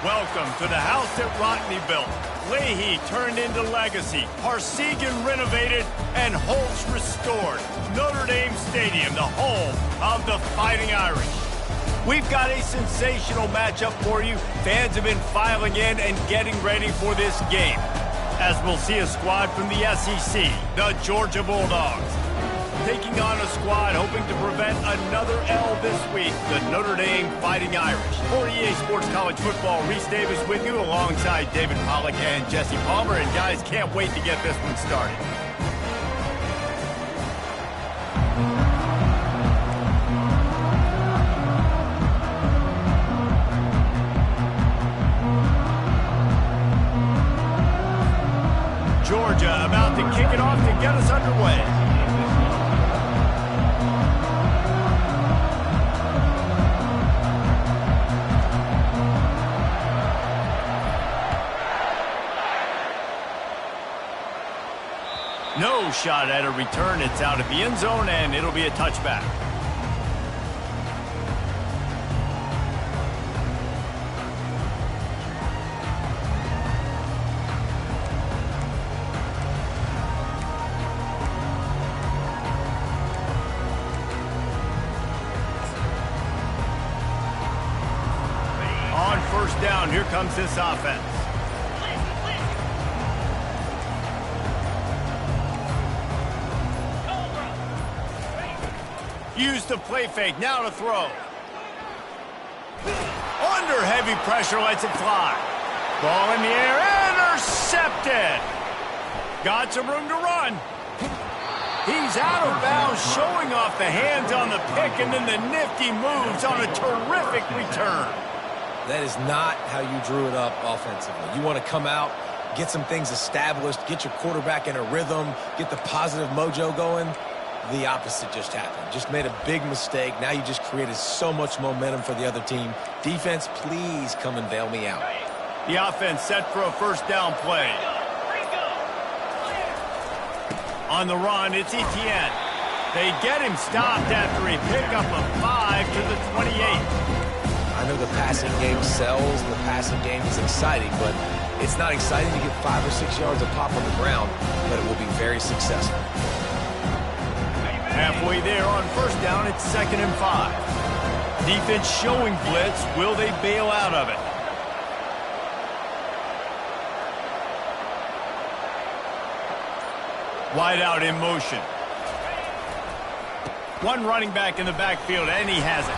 Welcome to the house that Rodney built. Leahy turned into legacy. Parsegan renovated and Holtz restored. Notre Dame Stadium, the home of the Fighting Irish. We've got a sensational matchup for you. Fans have been filing in and getting ready for this game. As we'll see a squad from the SEC, the Georgia Bulldogs, taking on a squad hoping to prevent another L this week, the Notre Dame Fighting Irish. For EA Sports College Football, Reese Davis with you alongside David Pollack and Jesse Palmer. And guys, can't wait to get this one started. Georgia about to kick it off to get us underway. No shot at a return. It's out of the end zone, and it'll be a touchback. On first down, here comes this offense. Use the play fake, now to throw. Under heavy pressure, lets it fly. Ball in the air, intercepted. Got some room to run. He's out of bounds, showing off the hands on the pick, and then the nifty moves on a terrific return. That is not how you drew it up offensively. You want to come out, get some things established, get your quarterback in a rhythm, get the positive mojo going. The opposite just happened. Just made a big mistake. Now you just created so much momentum for the other team. Defense, please come and bail me out. The offense set for a first down play. On the run, it's Etienne. They get him stopped after a pickup of 5 to the 28. I know the passing game sells and the passing game is exciting, but it's not exciting to get 5 or 6 yards of pop on the ground, but it will be very successful. Halfway there on first down, it's 2nd and 5. Defense showing blitz. Will they bail out of it? Wide out in motion. One running back in the backfield, and he has it.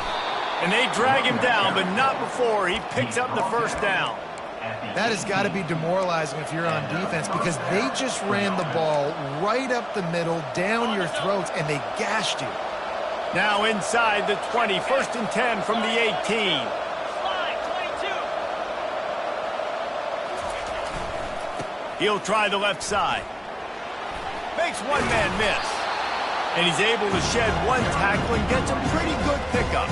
And they drag him down, but not before he picks up the first down. That has got to be demoralizing if you're on defense, because they just ran the ball right up the middle, down your throats, and they gashed you. Now inside the 20, 1st and 10 from the 18. He'll try the left side. Makes one man miss. And he's able to shed one tackle and gets a pretty good pickup.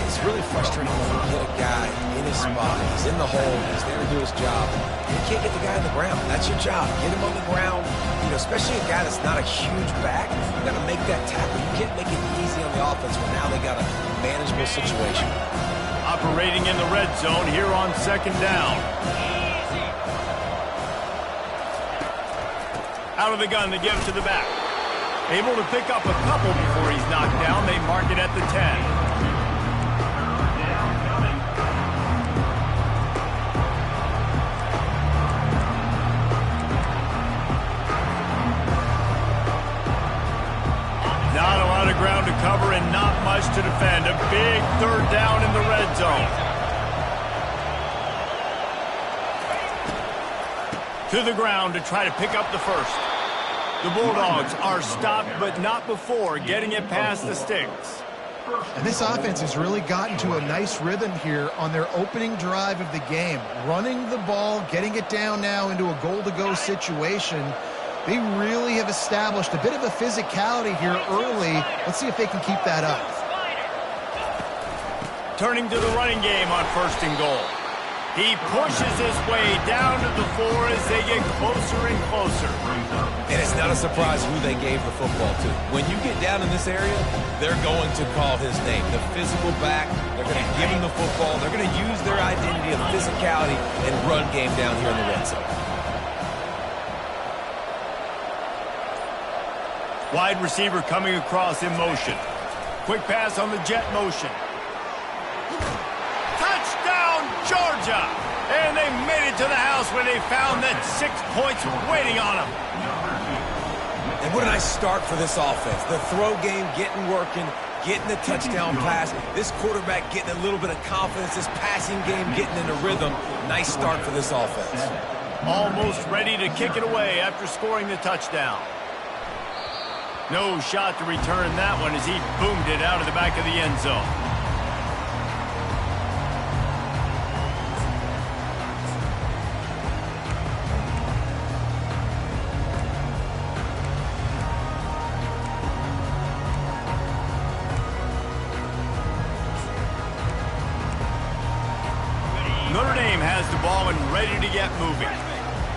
It's really frustrating when you get a guy in his spot. He's in the hole. He's there to do his job. You can't get the guy on the ground. That's your job. Get him on the ground. You know, especially a guy that's not a huge back. You got to make that tackle. You can't make it easy on the offense when now they got a manageable situation. Operating in the red zone here on 2nd down. Out of the gun, they give it to the back. Able to pick up a couple before he's knocked down. They mark it at the 10. Not a lot of ground to cover and not much to defend. A big 3rd down in the red zone. To the ground to try to pick up the first. The Bulldogs are stopped, but not before getting it past the sticks. And this offense has really gotten to a nice rhythm here on their opening drive of the game. Running the ball, getting it down now into a goal-to-go situation. They really have established a bit of a physicality here early. Let's see if they can keep that up. Turning to the running game on 1st and goal. He pushes his way down to the floor as they get closer and closer. And it's not a surprise who they gave the football to. When you get down in this area, they're going to call his name. The physical back, they're going to give him the football. They're going to use their identity of physicality and run game down here in the red zone. Wide receiver coming across in motion. Quick pass on the jet motion. Touchdown, Georgia! And they made it to the house where they found that 6 points waiting on them. And what a nice start for this offense. The throw game getting working, getting the touchdown pass. This quarterback getting a little bit of confidence. This passing game getting into rhythm. Nice start for this offense. Almost ready to kick it away after scoring the touchdown. No shot to return that one as he boomed it out of the back of the end zone. Notre Dame has the ball and ready to get moving.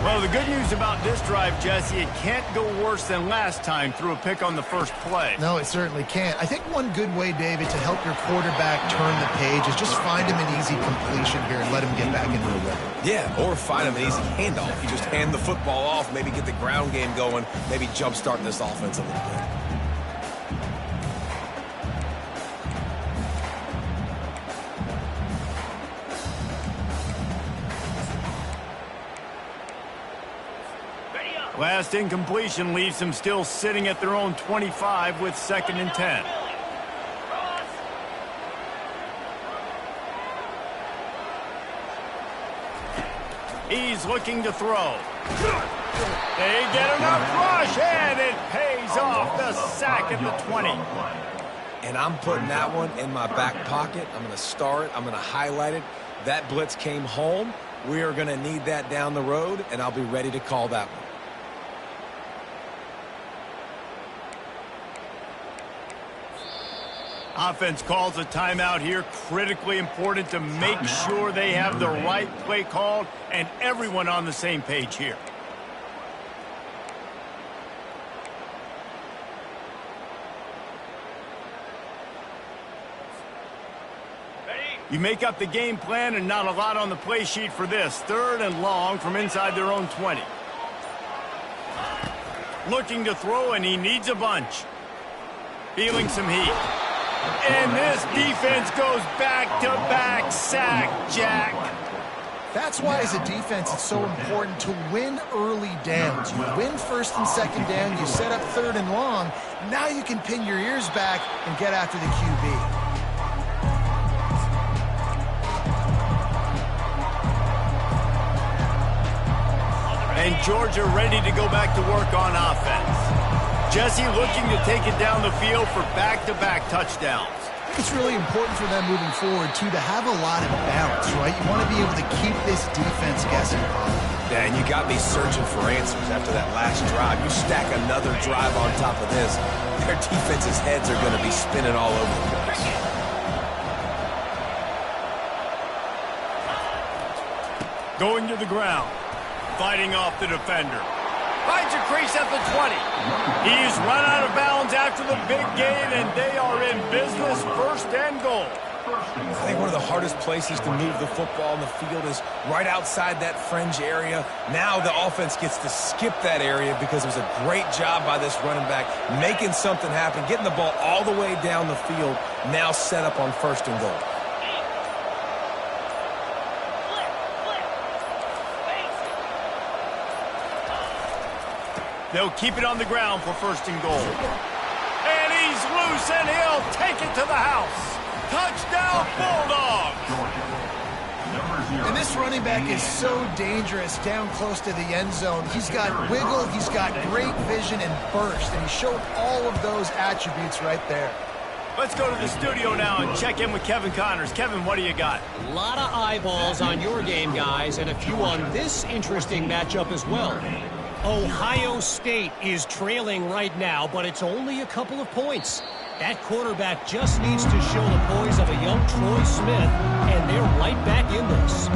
Well, the good news about this drive, Jesse, it can't go worse than last time through a pick on the first play. No, it certainly can't. I think one good way, David, to help your quarterback turn the page is just find him an easy completion here and let him get back into the rhythm. Yeah, or find him an easy handoff. You just hand the football off, maybe get the ground game going, maybe jumpstart this offense a little bit. Last incompletion leaves them still sitting at their own 25 with 2nd and 10. He's looking to throw. They get enough rush, and it pays off the sack at the 20. And I'm putting that one in my back pocket. I'm going to star it. I'm going to highlight it. That blitz came home. We are going to need that down the road, and I'll be ready to call that one. Offense calls a timeout here. Critically important to make sure they have the right play called and everyone on the same page here. You make up the game plan and not a lot on the play sheet for this. 3rd and long from inside their own 20. Looking to throw, and he needs a bunch. Feeling some heat. And this defense goes back-to-back sack, Jack. That's why, as a defense, it's so important to win early downs. You win 1st and 2nd down, you set up 3rd and long. Now you can pin your ears back and get after the QB. And Georgia ready to go back to work on offense. Jesse looking to take it down the field for back-to-back touchdowns. It's really important for them moving forward, too, to have a lot of balance, right? You want to be able to keep this defense guessing. Yeah, and you got me searching for answers after that last drive. You stack another drive on top of this, their defense's heads are going to be spinning all over the place. Going to the ground. Fighting off the defender. Finds a crease at the 20. He's run out of bounds after the big gain, and they are in business, 1st and goal. I think one of the hardest places to move the football in the field is right outside that fringe area. Now the offense gets to skip that area because it was a great job by this running back, making something happen, getting the ball all the way down the field, now set up on 1st and goal. They'll keep it on the ground for 1st and goal. And he's loose, and he'll take it to the house. Touchdown, Bulldogs! And this running back is so dangerous down close to the end zone. He's got wiggle, he's got great vision and burst, and he showed all of those attributes right there. Let's go to the studio now and check in with Kevin Connors. Kevin, what do you got? A lot of eyeballs on your game, guys, and a few on this interesting matchup as well. Ohio State is trailing right now, but it's only a couple of points. That quarterback just needs to show the poise of a young Troy Smith, and they're right back in this.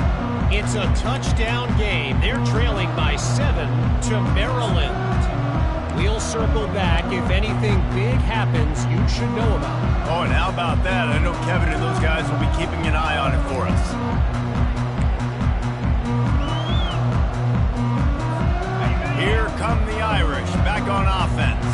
It's a touchdown game. They're trailing by 7 to Maryland. We'll circle back if anything big happens you should know about. Oh, and how about that? I know Kevin and those guys will be keeping an eye on it for us. Here come the Irish back on offense.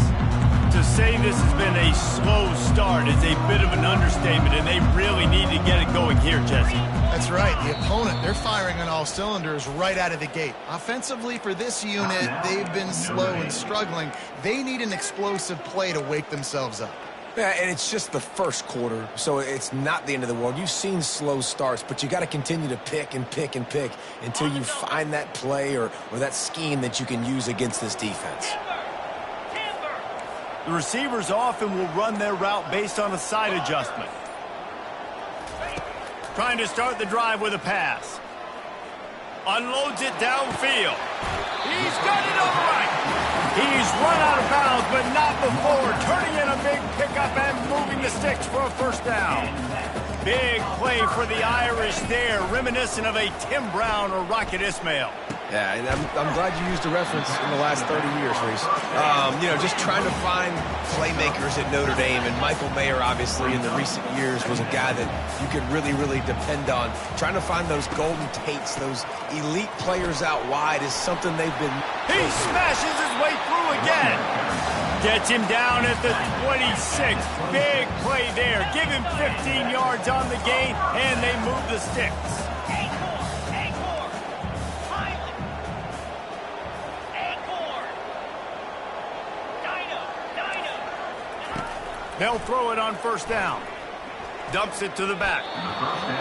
To say this has been a slow start is a bit of an understatement, and they really need to get it going here, Jesse. That's right. The opponent, they're firing on all cylinders right out of the gate. Offensively, for this unit, they've been slow and struggling. They need an explosive play to wake themselves up. Yeah, and it's just the first quarter, so it's not the end of the world. You've seen slow starts, but you got to continue to pick and pick and pick until you find that play or that scheme that you can use against this defense. The receivers often will run their route based on a side adjustment. Trying to start the drive with a pass. Unloads it downfield. He's got it all right. He's run out of bounds, but not before. Turning in a big pickup and moving the sticks for a first down. Big play for the Irish there, reminiscent of a Tim Brown or Rocket Ismail. Yeah, and I'm glad you used a reference in the last 30 years, Reese. You know, just trying to find playmakers at Notre Dame, and Michael Mayer, obviously, in the recent years, was a guy that you could really, really depend on. Trying to find those golden Tates, those elite players out wide is something they've been... He smashes his way through again. Gets him down at the 26. Big play there. Give him 15 yards on the gain, and they move the sticks. They'll throw it on first down. Dumps it to the back.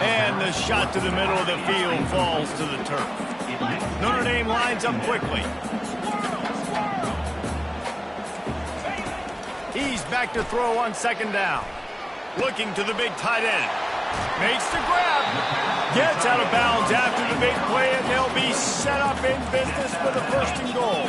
And the shot to the middle of the field falls to the turf. Notre Dame lines up quickly. He's back to throw on second down. Looking to the big tight end. Makes the grab. Gets out of bounds after the big play, and they'll be set up in business for the first and goal.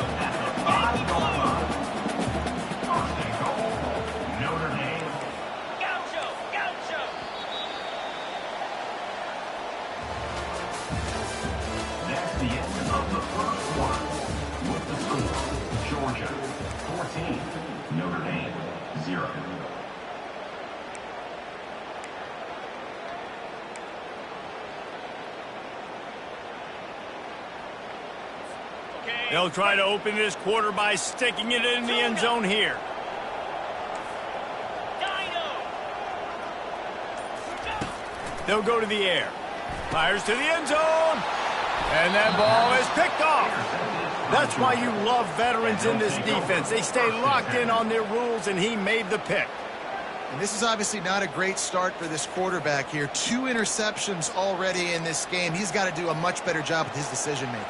Notre Dame 0. They'll try to open this quarter by sticking it in the end zone here. They'll go to the air. Fires to the end zone. And that ball is picked off. That's why you love veterans in this defense. They stay locked in on their rules, and he made the pick. And this is obviously not a great start for this quarterback here. 2 interceptions already in this game. He's got to do a much better job with his decision-making.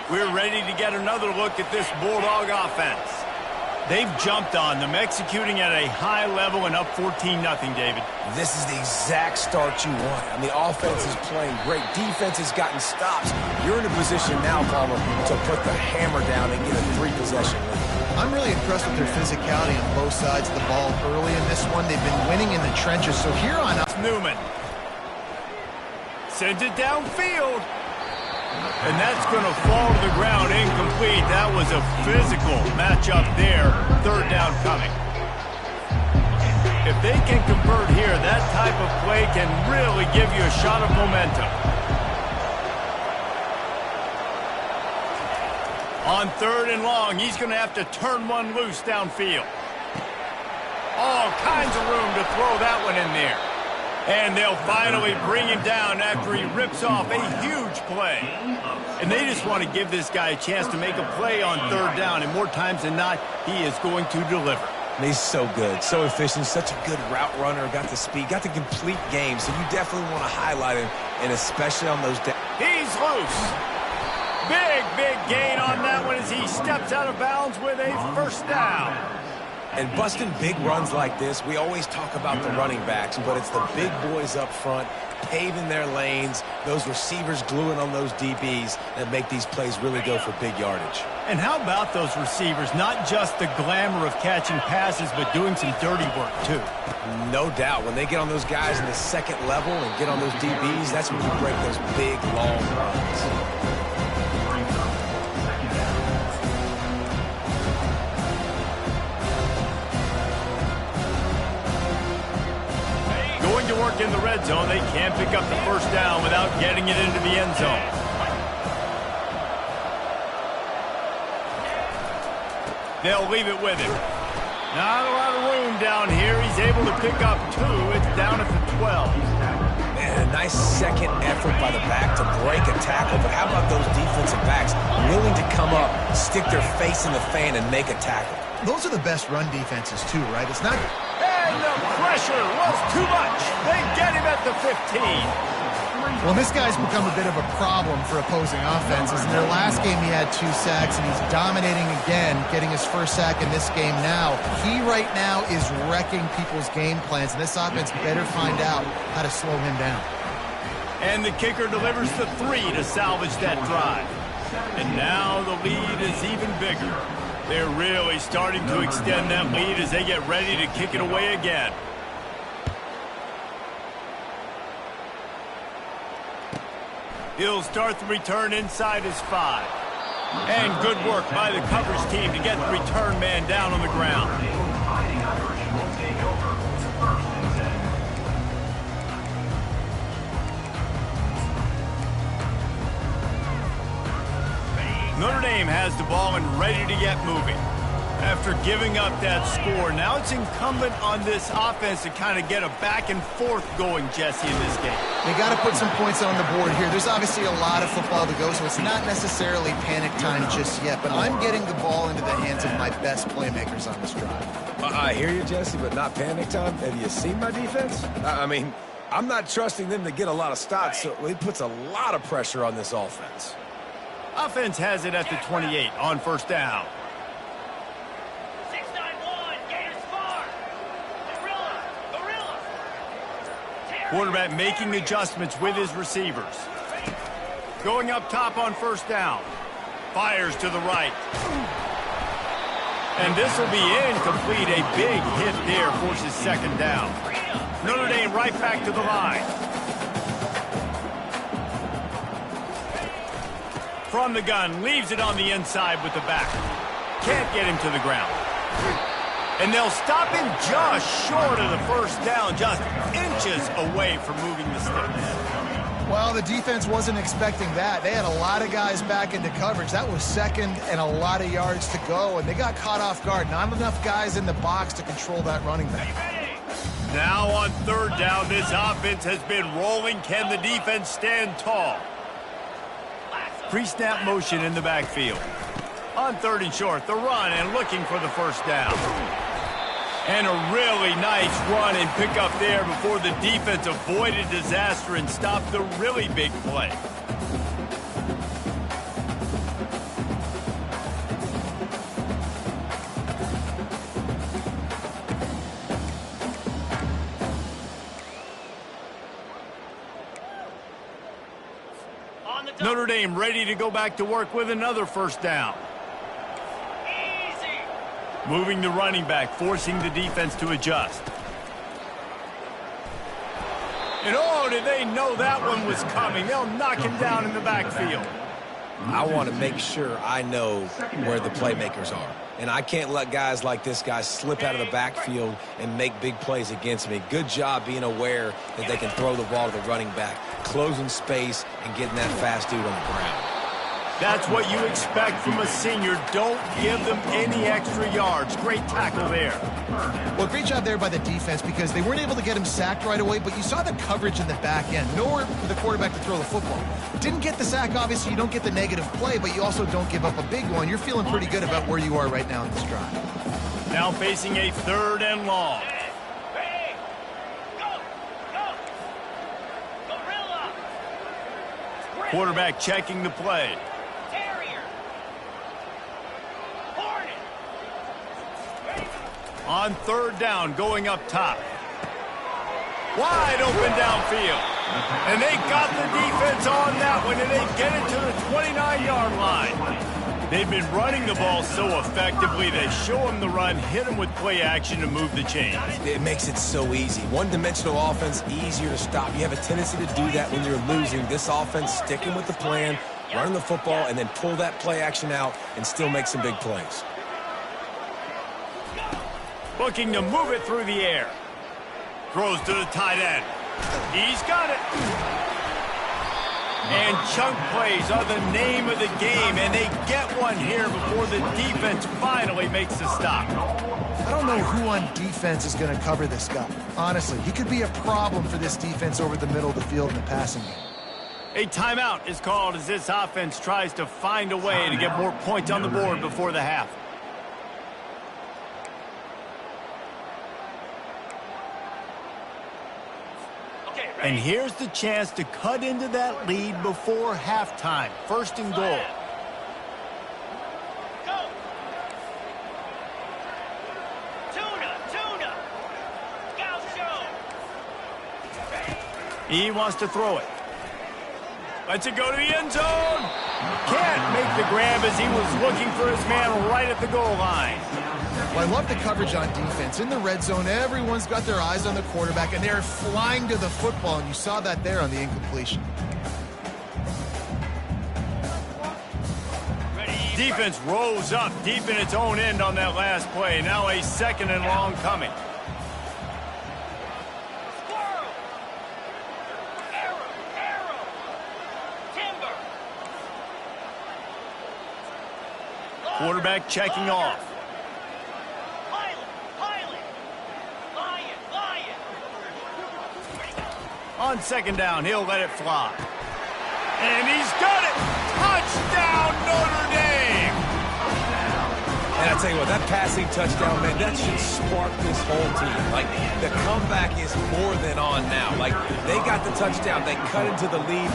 We're ready to get another look at this Bulldog offense. They've jumped on them, executing at a high level and up 14-0, David. This is the exact start you want. I mean, the offense is playing great. Defense has gotten stops. You're in a position now, Palmer, to put the hammer down and get a 3-possession lead. I'm really impressed with their physicality on both sides of the ball early in this one. They've been winning in the trenches, so here on out. Newman sends it downfield. And that's going to fall to the ground incomplete. That was a physical matchup there. Third down coming. If they can convert here, that type of play can really give you a shot of momentum. On third and long, he's going to have to turn one loose downfield. All kinds of room to throw that one in there. And they'll finally bring him down after he rips off a huge play. And they just want to give this guy a chance to make a play on third down. And more times than not, he is going to deliver. He's so good, so efficient, such a good route runner, got the speed, got the complete game. So you definitely want to highlight him, and especially on those days. He's loose. Big gain on that one as he steps out of bounds with a first down. And busting big runs like this, we always talk about the running backs, but it's the big boys up front, paving their lanes, those receivers gluing on those DBs that make these plays really go for big yardage. And how about those receivers? Not just the glamour of catching passes, but doing some dirty work, too. No doubt. When they get on those guys in the second level and get on those DBs, that's when you break those big, long runs. Going to work in the red zone, they can't pick up the first down without getting it into the end zone. They'll leave it with him. Not a lot of room down here. He's able to pick up 2. It's down at the 12. Man, a nice second effort by the back to break a tackle. But how about those defensive backs willing to come up, stick their face in the fan, and make a tackle? Those are the best run defenses, too, right? It's not... And the pressure was too much. They get him at the 15. Well, this guy's become a bit of a problem for opposing offenses. In their last game, he had 2 sacks, and he's dominating again, getting his first sack in this game now. He right now is wrecking people's game plans, and this offense better find out how to slow him down. And the kicker delivers the 3 to salvage that drive. And now the lead is even bigger. They're really starting to extend that lead as they get ready to kick it away again. He'll start the return inside his 5. And good work by the coverage team to get the return man down on the ground. Notre Dame has the ball and ready to get moving. After giving up that score, now it's incumbent on this offense to kind of get a back and forth going, Jesse, in this game. They got to put some points on the board here. There's obviously a lot of football to go, so it's not necessarily panic time just yet, but I'm getting the ball into the hands of my best playmakers on this drive. I hear you, Jesse, but not panic time. Have you seen my defense? I mean, I'm not trusting them to get a lot of stops, so it puts a lot of pressure on this offense. Offense has it at the 28 on first down. Quarterback making adjustments with his receivers. Going up top on first down. Fires to the right. And this will be incomplete. A big hit there forces second down. Notre Dame right back to the line. From the gun, leaves it on the inside with the back. Can't get him to the ground. And they'll stop him just short of the first down, just inches away from moving the sticks. Well, the defense wasn't expecting that. They had a lot of guys back into coverage. That was second and a lot of yards to go, and they got caught off guard. Not enough guys in the box to control that running back. Now on third down, this offense has been rolling. Can the defense stand tall? Pre-snap motion in the backfield. On third and short, the run and looking for the first down. And a really nice run and pick up there before the defense avoided disaster and stopped the really big play. Notre Dame ready to go back to work with another first down. Moving the running back, forcing the defense to adjust. And oh, did they know that one was coming? They'll knock him down in the backfield. I want to make sure I know where the playmakers are. And I can't let guys like this guy slip out of the backfield and make big plays against me. Good job being aware that they can throw the ball to the running back, closing space and getting that fast dude on the ground. That's what you expect from a senior. Don't give them any extra yards. Great tackle there. Well, great job there by the defense because they weren't able to get him sacked right away, but you saw the coverage in the back end. Nowhere for the quarterback to throw the football. Didn't get the sack, obviously. You don't get the negative play, but you also don't give up a big one. You're feeling pretty good about where you are right now in this drive. Now facing a third and long. Quarterback checking the play. On third down, going up top. Wide open downfield. And they got the defense on that one, and they get it to the 29-yard line. They've been running the ball so effectively, they show him the run, hit him with play action to move the chains. It makes it so easy. One-dimensional offense, easier to stop. You have a tendency to do that when you're losing. This offense, sticking with the plan, running the football, and then pull that play action out and still make some big plays. Looking to move it through the air. Throws to the tight end. He's got it. And chunk plays are the name of the game, and they get one here before the defense finally makes the stop. I don't know who on defense is going to cover this guy. Honestly, he could be a problem for this defense over the middle of the field in the passing game. A timeout is called as this offense tries to find a way to get more points on the board before the half. And here's the chance to cut into that lead before halftime. First and goal. Go. Tuna. Gaucho. He wants to throw it. Lets it go to the end zone. Can't make the grab as he was looking for his man right at the goal line. Well, I love the coverage on defense. In the red zone, everyone's got their eyes on the quarterback, and they're flying to the football, and you saw that there on the incompletion. Defense rose up deep in its own end on that last play. Now a second and long coming. Squirrel. Arrow. Timber. Quarterback checking off. On second down, he'll let it fly. And he's got it! Touchdown, Notre Dame! And I tell you what, that passing touchdown, man, that should spark this whole team. Like, the comeback is more than on now. Like, they got the touchdown. They cut into the lead.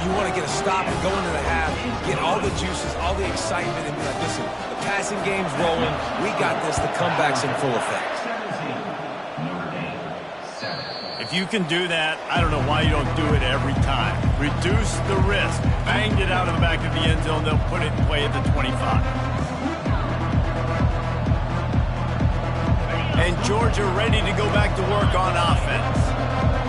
You want to get a stop and go into the half, get all the juices, all the excitement, and be like, listen, the passing game's rolling. We got this. The comeback's in full effect. If you can do that, I don't know why you don't do it every time. Reduce the risk. Banged it out of the back of the end zone. They'll put it in play at the 25. And Georgia ready to go back to work on offense.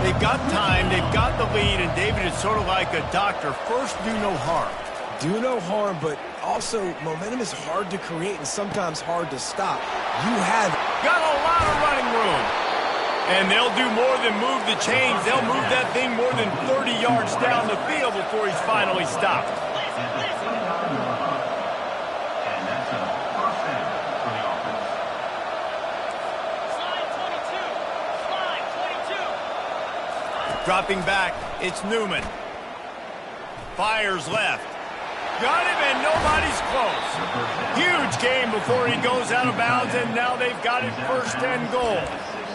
They've got time, they've got the lead, and David is sort of like a doctor. First, do no harm. Do no harm, but also momentum is hard to create and sometimes hard to stop. You have got a lot of running room. And they'll do more than move the chains. They'll move that thing more than 30 yards down the field before he's finally stopped. Dropping back, it's Newman. Fires left. Got him, and nobody's close. Huge game before he goes out of bounds, and now they've got it first and goal.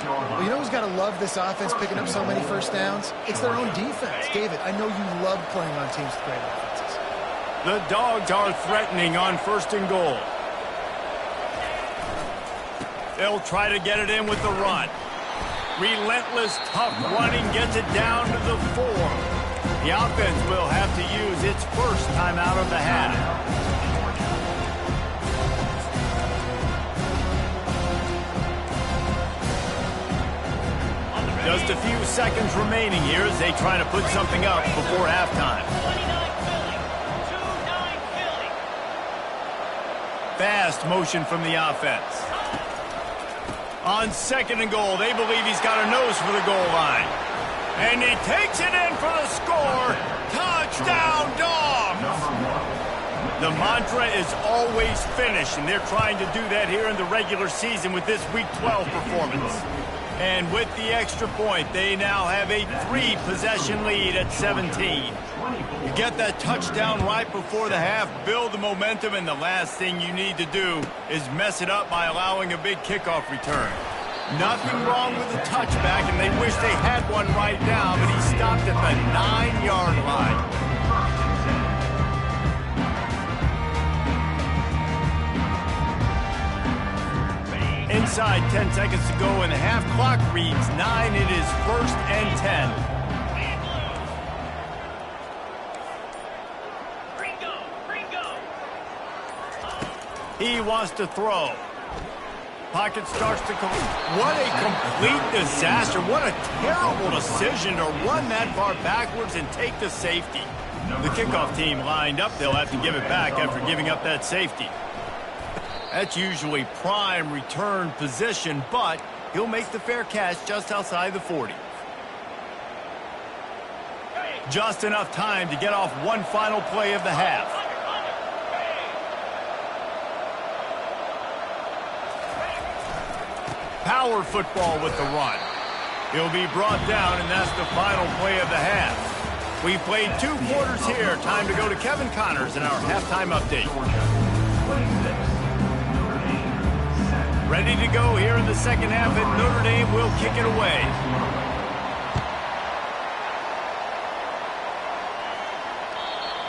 Well, you know who's got to love this offense picking up so many first downs? It's their own defense. David, I know you love playing on teams with great offenses. The Dogs are threatening on first and goal. They'll try to get it in with the run. Relentless, tough running gets it down to the 4. The offense will have to use its first time out of the half. Just a few seconds remaining here as they try to put something up before halftime. Fast motion from the offense. On second and goal, they believe he's got a nose for the goal line. And he takes it in for the score. Touchdown, Dawgs! The mantra is always finish, and they're trying to do that here in the regular season with this Week 12 performance. And with the extra point, they now have a 3-possession lead at 17. You get that touchdown right before the half, build the momentum, and the last thing you need to do is mess it up by allowing a big kickoff return. Nothing wrong with the touchback, and they wish they had one right now, but he stopped at the 9-yard line. Inside 10 seconds to go, and the half clock reads 9. It is first and 10. He wants to throw. Pocket starts to come. What a complete disaster. What a terrible decision to run that far backwards and take the safety. The kickoff team lined up. They'll have to give it back after giving up that safety. That's usually prime return position, but he'll make the fair catch just outside the 40. Just enough time to get off one final play of the half. Power football with the run. He'll be brought down, and that's the final play of the half. We've played 2 quarters here. Time to go to Kevin Connors in our halftime update. Ready to go here in the second half, and Notre Dame will kick it away.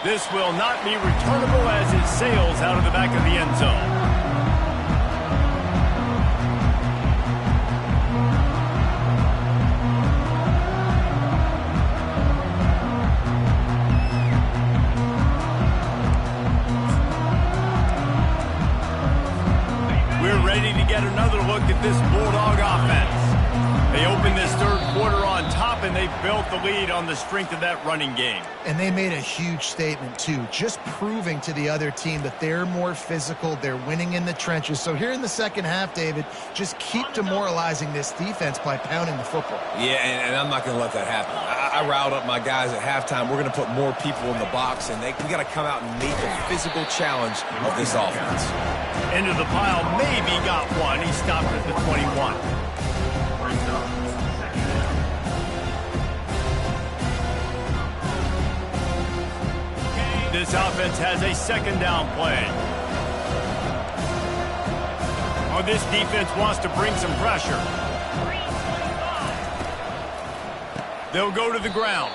This will not be returnable as it sails out of the back of the end zone. Get another look at this Bulldog offense. They opened this third quarter on top, and they built the lead on the strength of that running game. And they made a huge statement, too, just proving to the other team that they're more physical, they're winning in the trenches. So here in the second half, David, just keep demoralizing this defense by pounding the football. Yeah, and I'm not going to let that happen. I riled up my guys at halftime. We're going to put more people in the box, and we got to come out and meet the physical challenge of this offense. Into the pile, maybe got one. He stopped at the 21. This offense has a second down play. Oh, this defense wants to bring some pressure. They'll go to the ground.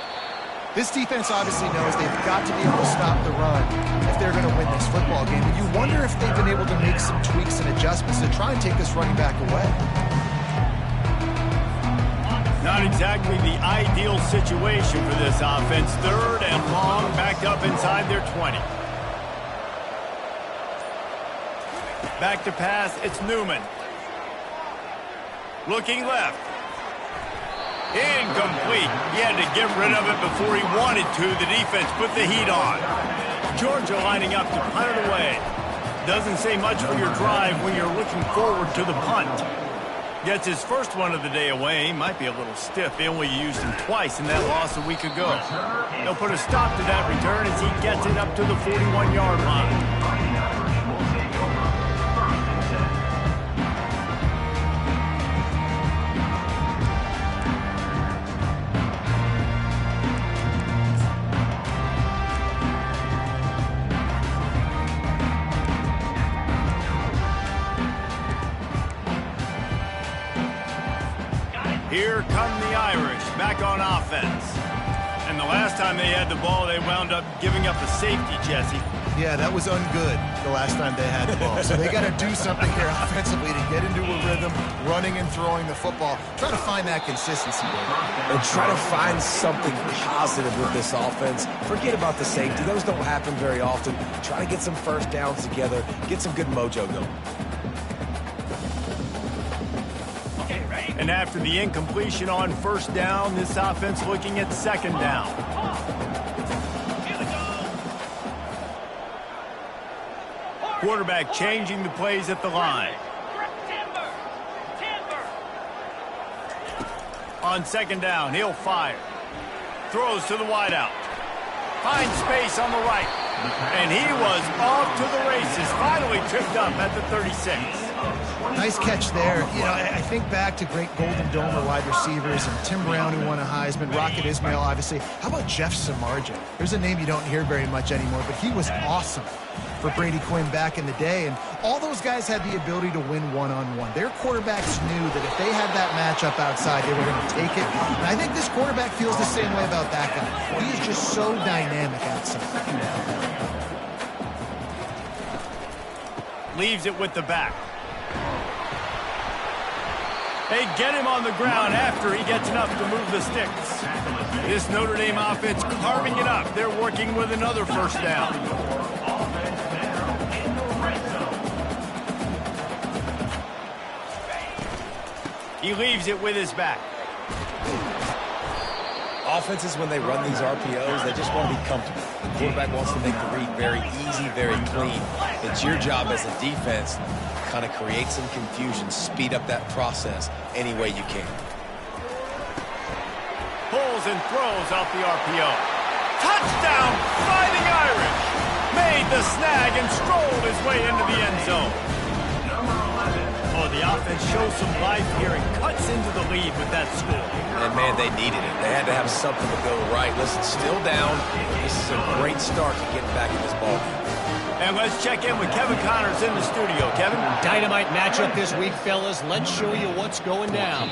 This defense obviously knows they've got to be able to stop the run if they're going to win this football game. And you wonder if they've been able to make some tweaks and adjustments to try and take this running back away. Not exactly the ideal situation for this offense. Third and long, backed up inside their 20. Back to pass, it's Newman. Looking left. Incomplete. He had to get rid of it before he wanted to. The defense put the heat on. Georgia lining up to punt it away. Doesn't say much for your drive when you're looking forward to the punt. Gets his first one of the day away. Might be a little stiff. They only used him twice in that loss a week ago. They'll put a stop to that return as he gets it up to the 41-yard line. Here come the Irish, back on offense. And the last time they had the ball, they wound up giving up a safety, Jesse. Yeah, that was ungood the last time they had the ball. So they got to do something here offensively to get into a rhythm, running and throwing the football. Try to find that consistency. And try to find something positive with this offense. Forget about the safety. Those don't happen very often. Try to get some first downs together, get some good mojo going. And after the incompletion on first down, this offense looking at second down. Quarterback changing the plays at the line. On second down, he'll fire. Throws to the wideout. Finds space on the right. And he was off to the races. Finally tripped up at the 36. Nice catch there. You know, I think back to great Golden Domer wide receivers and Tim Brown, who won a Heisman, Rocket Ismail, obviously. How about Jeff Samardzija? There's a name you don't hear very much anymore, but he was awesome for Brady Quinn back in the day. And all those guys had the ability to win one-on-one. Their quarterbacks knew that if they had that matchup outside, they were going to take it. And I think this quarterback feels the same way about that guy. He is just so dynamic outside. Leaves it with the back. They get him on the ground after he gets enough to move the sticks. This Notre Dame offense carving it up. They're working with another first down. He leaves it with his back. Offenses, when they run these RPOs, they just want to be comfortable. The quarterback wants to make the read very easy, very clean. It's your job as a defense to kind of create some confusion, speed up that process any way you can. Pulls and throws off the RPO. Touchdown, Fighting Irish! Made the snag and strolled his way into the end zone. Oh, the offense shows some life here and cuts into the lead with that score. And, man, they needed it. They had to have something to go right. Listen, still down. This is a great start to getting back in this ballgame. And let's check in with Kevin Connors in the studio. Kevin? Dynamite matchup this week, fellas. Let's show you what's going down.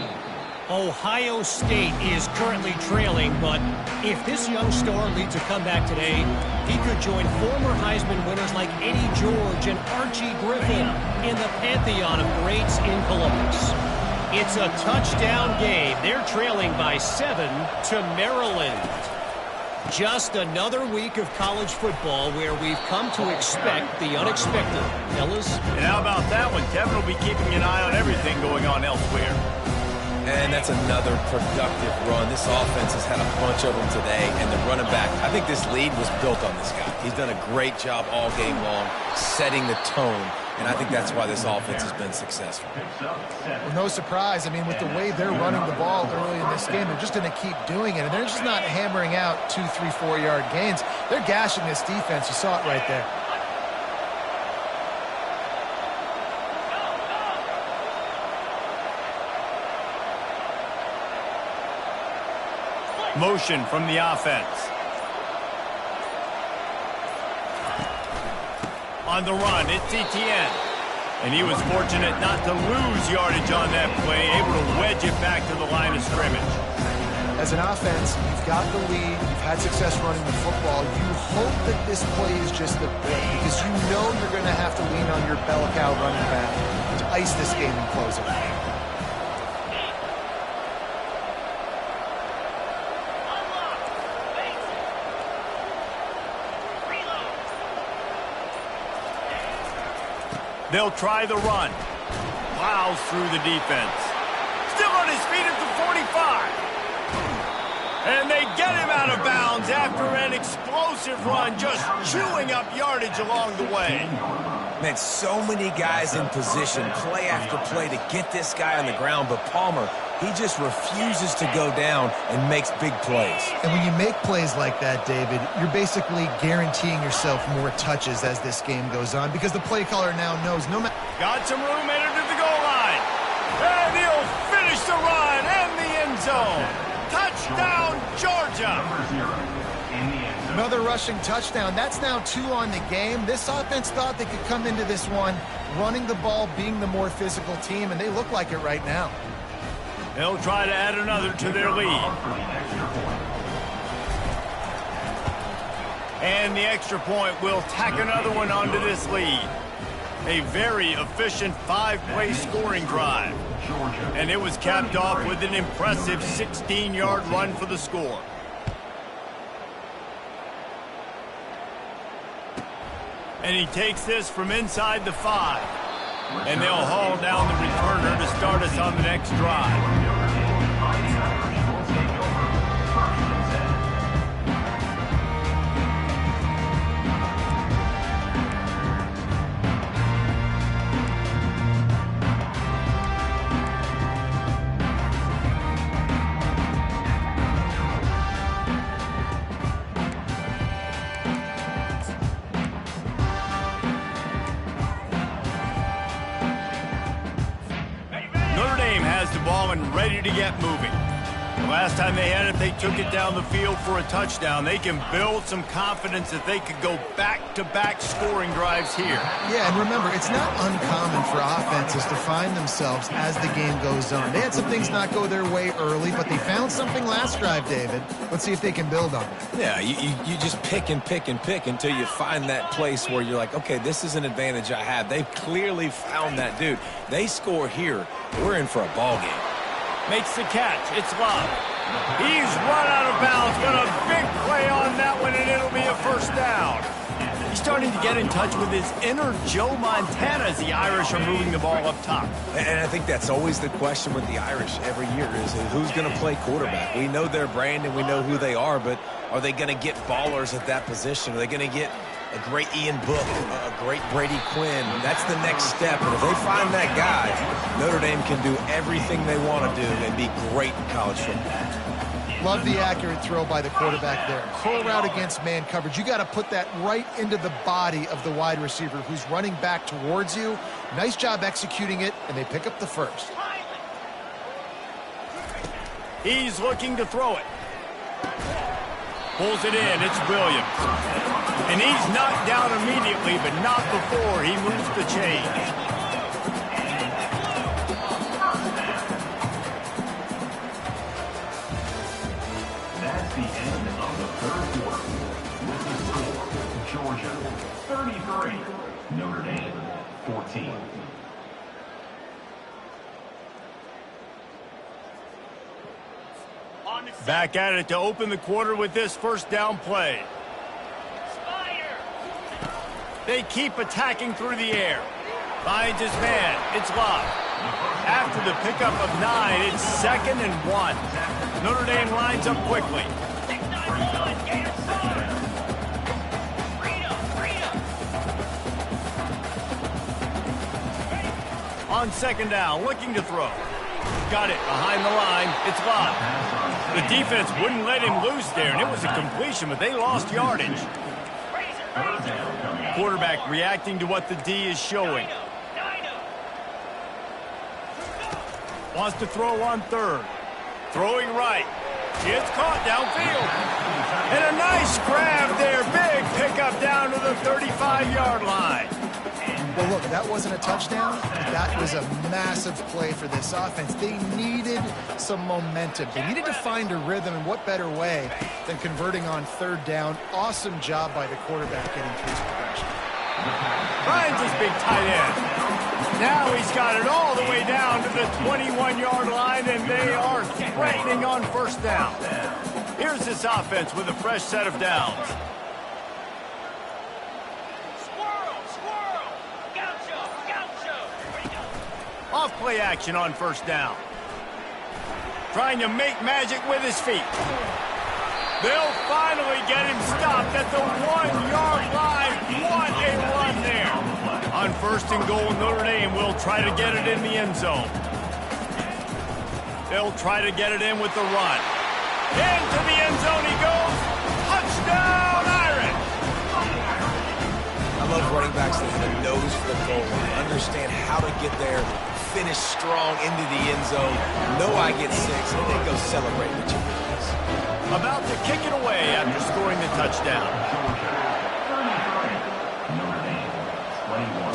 Ohio State is currently trailing, but if this young star leads a comeback today, he could join former Heisman winners like Eddie George and Archie Griffin in the pantheon of greats in Columbus. It's a touchdown game. They're trailing by 7 to Maryland. Just another week of college football where we've come to expect the unexpected. Fellas? And how about that one? Kevin will be keeping an eye on everything going on elsewhere. And that's another productive run. This offense has had a bunch of them today, and the running back, I think this lead was built on this guy. He's done a great job all game long, setting the tone, and I think that's why this offense has been successful. Well, no surprise. I mean, with the way they're running the ball early in this game, they're just going to keep doing it, and they're just not hammering out 2, 3, 4-yard gains. They're gashing this defense. You saw it right there. Motion from the offense. On the run, it's Etienne. And he was fortunate not to lose yardage on that play, able to wedge it back to the line of scrimmage. As an offense, you've got the lead, you've had success running the football. You hope that this play is just the bit, because you know you're going to have to lean on your bell cow running back to ice this game and close it. They'll try the run. Plows through the defense. Still on his feet at the 45. And they get him out of bounds after an explosive run, just chewing up yardage along the way. Man, so many guys in position, play after play to get this guy on the ground, but Palmer, he just refuses to go down and makes big plays. And when you make plays like that, David, you're basically guaranteeing yourself more touches as this game goes on, because the play caller now knows no matter... Got some room, entered to the goal line. And he'll finish the run and the end zone. Touchdown, Georgia. Another rushing touchdown. That's now 2 on the game. This offense thought they could come into this one running the ball, being the more physical team, and they look like it right now. They'll try to add another to their lead. And the extra point will tack another one onto this lead. A very efficient 5-play scoring drive. And it was capped off with an impressive 16-yard run for the score. And he takes this from inside the 5. And they'll haul down the returner to start us on the next drive. Ready to get moving. The last time they had it, they took it down the field for a touchdown. They can build some confidence that they could go back-to-back scoring drives here. Yeah, and remember, it's not uncommon for offenses to find themselves as the game goes on. They had some things not go their way early, but they found something last drive, David. Let's see if they can build on it. Yeah, you just pick and pick and pick until you find that place where you're like, okay, this is an advantage I have. They've clearly found that dude. They score here, we're in for a ball game. Makes the catch. It's Love. He's run out of bounds, but a big play on that one, and it'll be a first down. He's starting to get in touch with his inner Joe Montana as the Irish are moving the ball up top. And I think that's always the question with the Irish every year is who's going to play quarterback. We know their brand and we know who they are, but are they going to get ballers at that position? Are they going to get a great Ian Book, a great Brady Quinn? That's the next step. And if they find that guy, Notre Dame can do everything they want to do and be great in college football. Love the accurate throw by the quarterback there. Curl route against man coverage. You got to put that right into the body of the wide receiver who's running back towards you. Nice job executing it, and they pick up the first. He's looking to throw it. Pulls it in. It's Williams. And he's knocked down immediately, but not before he moves the chains. That's the end of the third quarter. With the score, Georgia 33, Notre Dame 14. Back at it to open the quarter with this first down play. They keep attacking through the air. Finds his man. It's locked. After the pickup of 9, it's 2nd and 1. Notre Dame lines up quickly. On 2nd down, looking to throw. Got it behind the line. It's locked. The defense wouldn't let him loose there, and it was a completion, but they lost yardage. Quarterback reacting to what the D is showing. Wants to throw on 3rd. Throwing right. It's caught downfield. And a nice grab there. Big pickup down to the 35-yard line. Well, look, that wasn't a touchdown. That was a massive play for this offense. They needed some momentum. They needed to find a rhythm, and what better way than converting on 3rd down. Awesome job by the quarterback getting through his progression. Finds his big tight end. Now he's got it all the way down to the 21-yard line, and they are threatening on 1st down. Here's this offense with a fresh set of downs. Off play action on 1st down. Trying to make magic with his feet. They'll finally get him stopped at the 1-yard line. What a run there. On 1st and goal, Notre Dame will try to get it in the end zone. They'll try to get it in with the run. Into the end zone he goes. Touchdown, Irish. I love running backs that have a nose for the goal line, understand how to get there, finish strong into the end zone, know I get 6, and then go celebrate with you. About to kick it away after scoring the touchdown. Notre Dame 21.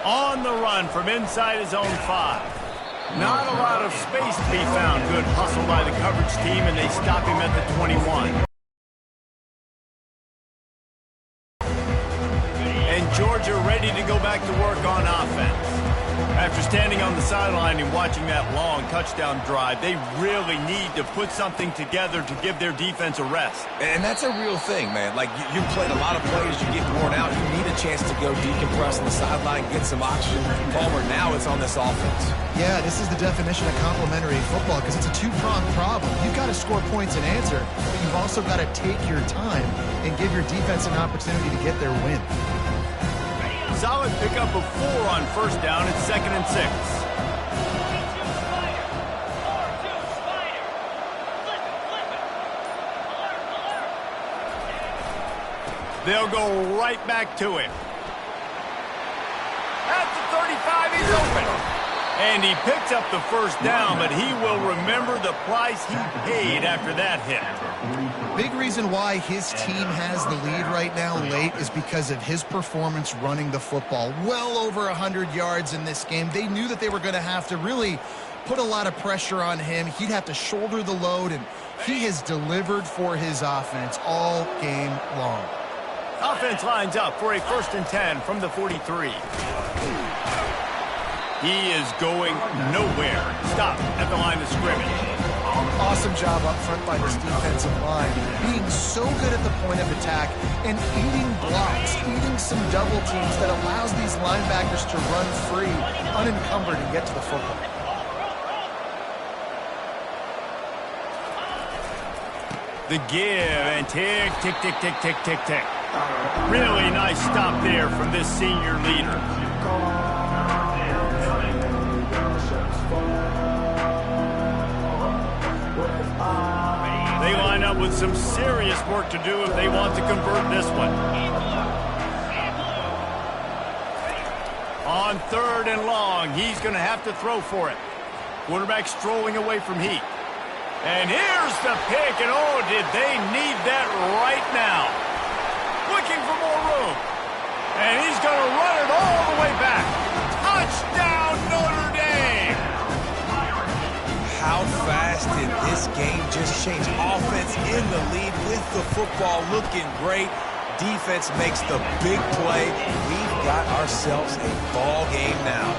On the run from inside his own 5. Not a lot of space to be found. Good hustle by the coverage team, and they stop him at the 21. And Georgia ready to go back to work on offense. After standing on the sideline and watching that long touchdown drive, they really need to put something together to give their defense a rest. And that's a real thing, man. Like, you played a lot of plays, you get worn out, you need a chance to go decompress on the sideline, get some oxygen. Palmer, now it's on this offense. Yeah, this is the definition of complementary football because it's a two-pronged problem. You've got to score points and answer, but you've also got to take your time and give your defense an opportunity to get their win. Solid pickup of 4 on 1st down. It's 2nd and 6. They'll go right back to him. At the 35, he's open. And he picked up the 1st down, but he will remember the price he paid after that hit. Big reason why his team has the lead right now late is because of his performance running the football. Well over 100 yards in this game. They knew that they were going to have to really put a lot of pressure on him. He'd have to shoulder the load, and he has delivered for his offense all game long. Offense lines up for a 1st and 10 from the 43. He is going nowhere. Stop at the line of scrimmage. Awesome job up front by this defensive line, being so good at the point of attack and eating blocks, eating some double teams that allows these linebackers to run free, unencumbered, and get to the football. The give and tick, tick, tick, tick, tick, tick, tick. Really nice stop there from this senior leader. They line up with some serious work to do if they want to convert this one. On 3rd and long, he's going to have to throw for it. Quarterback strolling away from heat. And here's the pick, and oh, did they need that right now. Looking for more room. And he's going to run it all the way back. Touchdown, Notre Dame! How fast did this game just change? Offense in the lead with the football looking great. Defense makes the big play. We've got ourselves a ball game now.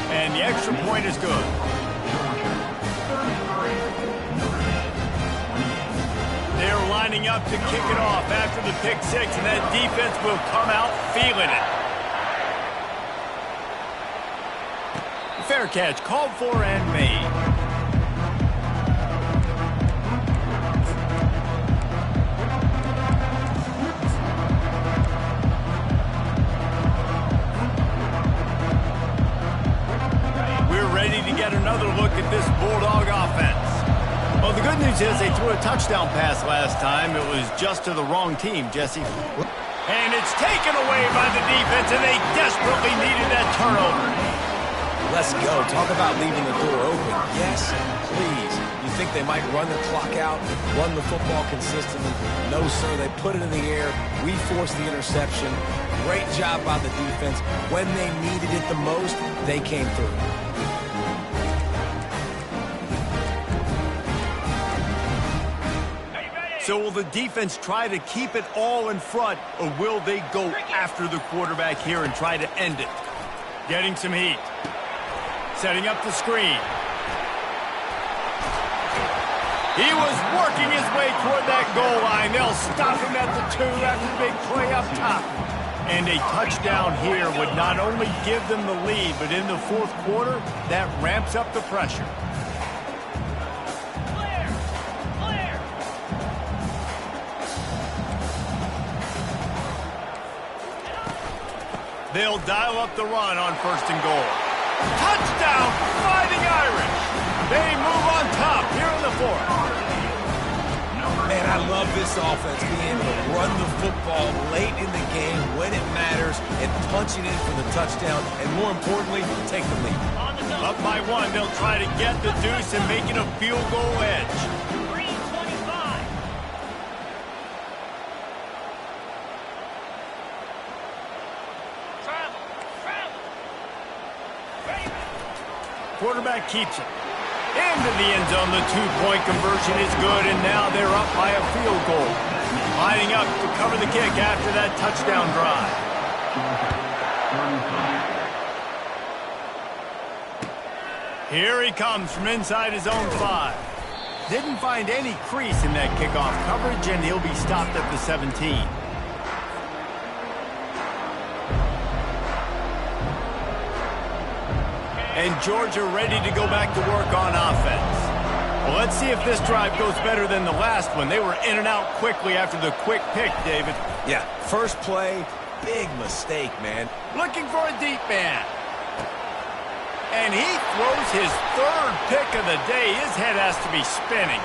And the extra point is good. They're lining up to kick it off after the pick six, and that defense will come out feeling it. Fair catch, called for and made. We're ready to get another look at this Bulldog offense. Well, the good news is they threw a touchdown pass last time. It was just to the wrong team, Jesse. And it's taken away by the defense, and they desperately needed that turnover. Let's go. Talk about leaving the door open. Yes, please. You think they might run the clock out, run the football consistently? No, sir. They put it in the air. We forced the interception. Great job by the defense. When they needed it the most, they came through. So will the defense try to keep it all in front, or will they go after the quarterback here and try to end it? Getting some heat. Setting up the screen. He was working his way toward that goal line. They'll stop him at the 2 after the big play up top. And a touchdown here would not only give them the lead, but in the 4th quarter, that ramps up the pressure. They'll dial up the run on 1st and goal. Touchdown, Fighting Irish. They move on top here in the 4th. Man, I love this offense being able to run the football late in the game when it matters and punching in for the touchdown, and more importantly, take the lead. Up by 1, they'll try to get the deuce and make it a field goal edge. Quarterback keeps it. Into the end zone, the 2-point conversion is good, and now they're up by a field goal. Lining up to cover the kick after that touchdown drive. Here he comes from inside his own 5. Didn't find any crease in that kickoff coverage, and he'll be stopped at the 17. And Georgia ready to go back to work on offense. Well, let's see if this drive goes better than the last one. They were in and out quickly after the quick pick, David. Yeah, first play, big mistake, man. Looking for a deep man. And he throws his 3rd pick of the day. His head has to be spinning.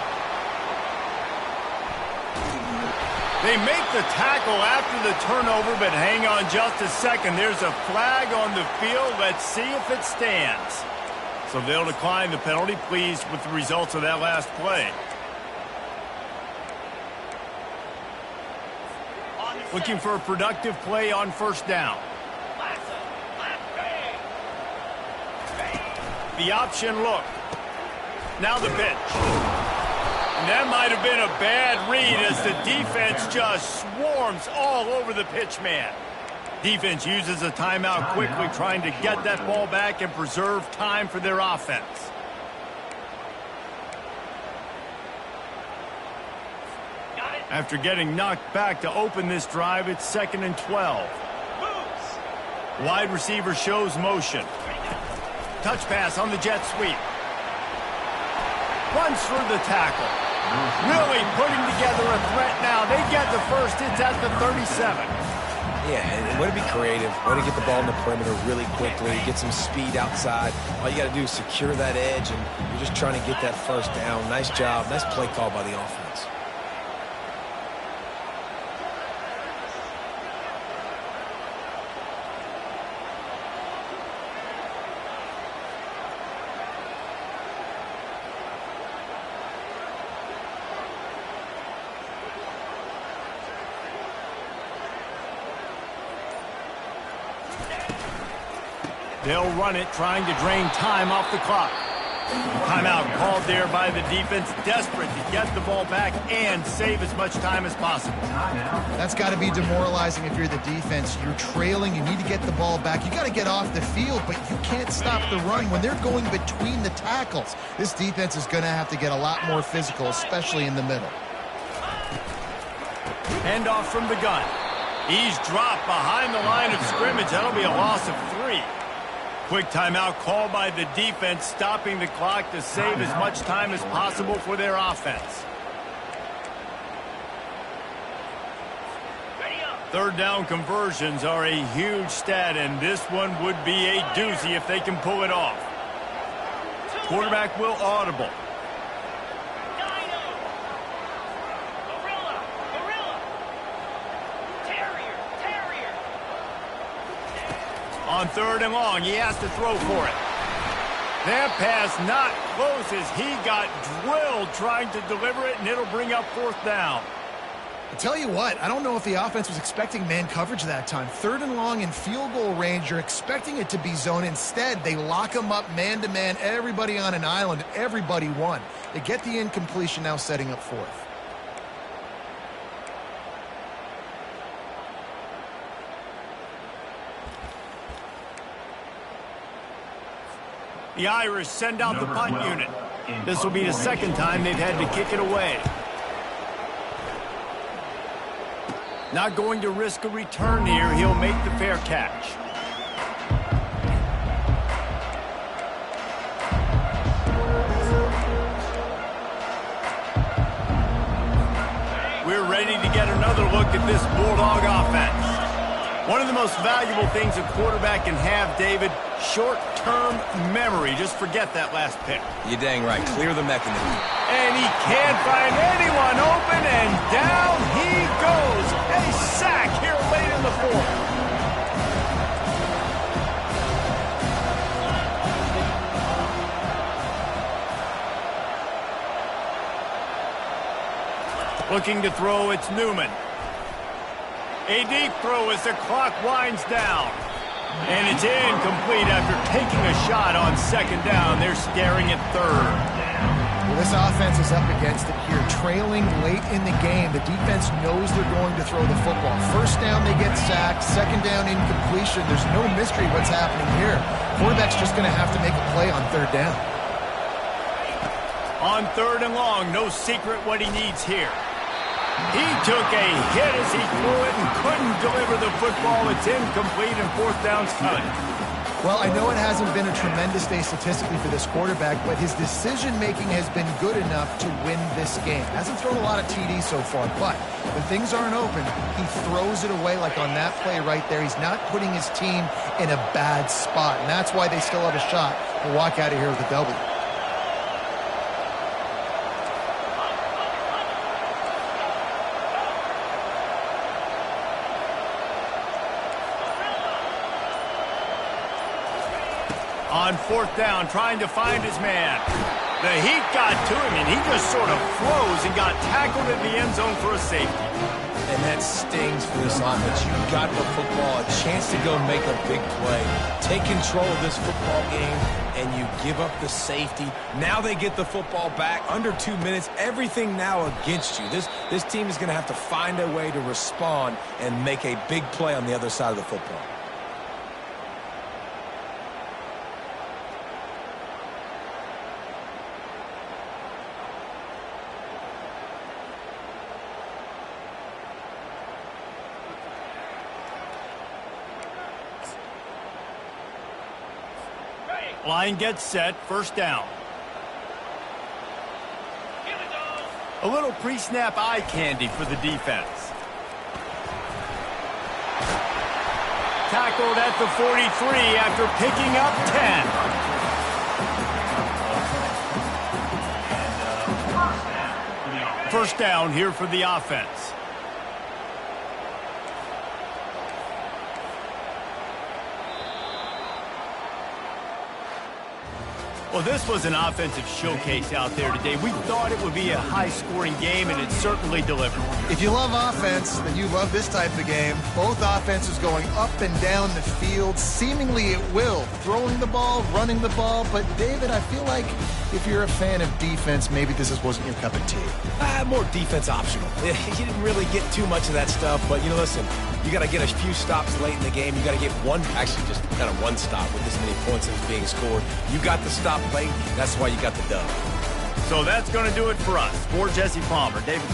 They make the tackle after the turnover, but hang on just a second. There's a flag on the field. Let's see if it stands. So they'll decline the penalty, pleased with the results of that last play. Looking for a productive play on 1st down. The option look. Now the pitch. And that might have been a bad read as the defense just swarms all over the pitch man. Defense uses a timeout quickly, trying to get that ball back and preserve time for their offense. After getting knocked back to open this drive, it's 2nd and 12. Moves. Wide receiver shows motion. Touch pass on the jet sweep. Runs through the tackle. Really putting together a threat now. They get the first. It's at the 37. Yeah, and way to be creative, way to get the ball in the perimeter really quickly, get some speed outside. All you got to do is secure that edge, and you're just trying to get that first down. Nice job. Nice play call by the offense. They'll run it, trying to drain time off the clock. Timeout called there by the defense, desperate to get the ball back and save as much time as possible. That's got to be demoralizing if you're the defense. You're trailing. You need to get the ball back. You got to get off the field, but you can't stop the run when they're going between the tackles. This defense is going to have to get a lot more physical, especially in the middle. Handoff from the gun. He's dropped behind the line of scrimmage. That'll be a loss of 3. Quick timeout called by the defense, stopping the clock to save as much time as possible for their offense. Third down conversions are a huge stat, and this one would be a doozy if they can pull it off. Quarterback will audible. On 3rd and long, he has to throw for it. That pass not close as he got drilled trying to deliver it, and it'll bring up 4th down. I tell you what, I don't know if the offense was expecting man coverage that time. 3rd and long in field goal range, you're expecting it to be zone. Instead, they lock them up man-to-man, everybody on an island, and everybody won. They get the incompletion, now setting up 4th. The Irish send out the punt unit. This will be the 2nd time they've had to kick it away. Not going to risk a return here. He'll make the fair catch. We're ready to get another look at this Bulldog offense. One of the most valuable things a quarterback can have, David, short-term memory. Just forget that last pick. You're dang right. Clear the mechanism. And he can't find anyone open, and down he goes. A sack here late in the 4th. Looking to throw, it's Newman. A deep throw as the clock winds down. And it's incomplete after taking a shot on 2nd down. They're staring at 3rd. Well, this offense is up against it here. Trailing late in the game. The defense knows they're going to throw the football. 1st down, they get sacked. 2nd down, incompletion. There's no mystery what's happening here. Quarterback's just going to have to make a play on 3rd down. On 3rd and long, no secret what he needs here. He took a hit as he threw it and couldn't deliver the football. It's incomplete and 4th down's cut. Well, I know it hasn't been a tremendous day statistically for this quarterback, but his decision-making has been good enough to win this game. Hasn't thrown a lot of TDs so far, but when things aren't open, he throws it away like on that play right there. He's not putting his team in a bad spot, and that's why they still have a shot to walk out of here with a W. On 4th down, trying to find his man. The heat got to him, and he just sort of froze and got tackled in the end zone for a safety. And that stings for this offense. You got the football, a chance to go make a big play. Take control of this football game, and you give up the safety. Now they get the football back under 2 minutes. Everything now against you. This team is going to have to find a way to respond and make a big play on the other side of the football. Line gets set, first down. A little pre-snap eye candy for the defense. Tackled at the 43 after picking up 10. First down here for the offense. Well, this was an offensive showcase out there today. We thought it would be a high-scoring game, and it certainly delivered. If you love offense, then you love this type of game. Both offenses going up and down the field, seemingly at will, throwing the ball, running the ball. But, David, I feel like if you're a fan of defense, maybe this wasn't your cup of tea. More defense optional. You didn't really get too much of that stuff, but, listen, you got to get a few stops late in the game. You got to get just kind of one stop with this many points that was being scored. You got the stop late. That's why you got the dub. So that's going to do it for us. For Jesse Palmer, David